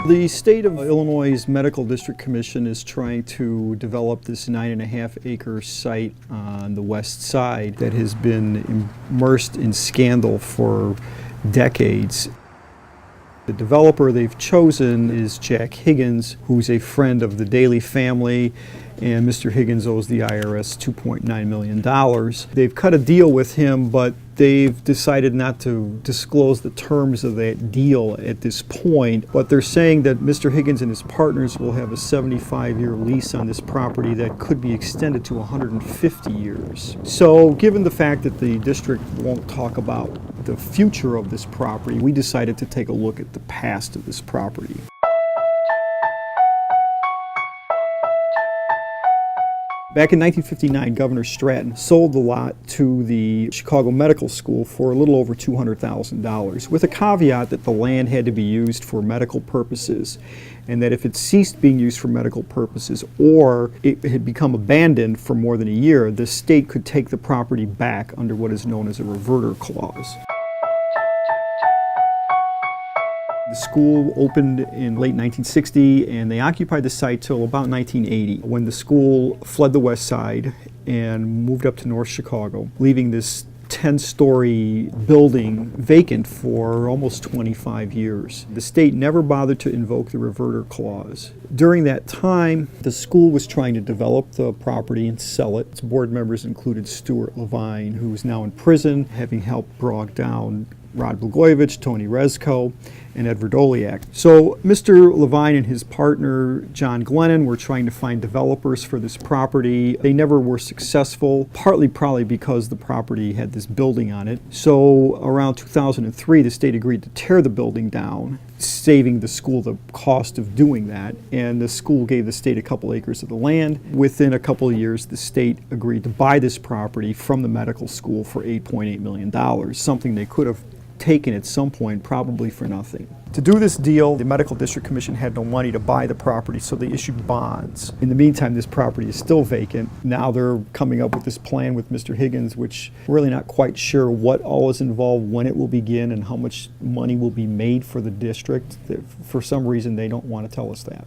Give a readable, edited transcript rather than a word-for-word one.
The state of Illinois' Medical District Commission is trying to develop this 9.5-acre site on the west side that has been immersed in scandal for decades. The developer they've chosen is Jack Higgins, who's a friend of the Daley family, and Mr. Higgins owes the IRS $2.9 million. They've cut a deal with him, but they've decided not to disclose the terms of that deal at this point. But they're saying that Mr. Higgins and his partners will have a 75-year lease on this property that could be extended to 150 years. So given the fact that the district won't talk about the future of this property, we decided to take a look at the past of this property. Back in 1959, Governor Stratton sold the lot to the Chicago Medical School for a little over $200,000, with a caveat that the land had to be used for medical purposes, and that if it ceased being used for medical purposes or it had become abandoned for more than a year, the state could take the property back under what is known as a reverter clause. The school opened in late 1960, and they occupied the site till about 1980, when the school fled the west side and moved up to North Chicago, leaving this 10-story building vacant for almost 25 years. The state never bothered to invoke the reverter clause. During that time, the school was trying to develop the property and sell it. Its board members included Stuart Levine, who is now in prison, having helped brought down Rod Blagojevich, Tony Rezko, and Edward Oliak. So Mr. Levine and his partner, John Glennon, were trying to find developers for this property. They never were successful, partly probably because the property had this building on it. So around 2003, the state agreed to tear the building down, saving the school the cost of doing that, and the school gave the state a couple acres of the land. Within a couple of years, the state agreed to buy this property from the medical school for $8.8 million, something they could have taken at some point, probably for nothing. To do this deal, the Medical District Commission had no money to buy the property, so they issued bonds. In the meantime, this property is still vacant. Now they're coming up with this plan with Mr. Higgins, which we're really not quite sure what all is involved, when it will begin, and how much money will be made for the district. For some reason, they don't want to tell us that.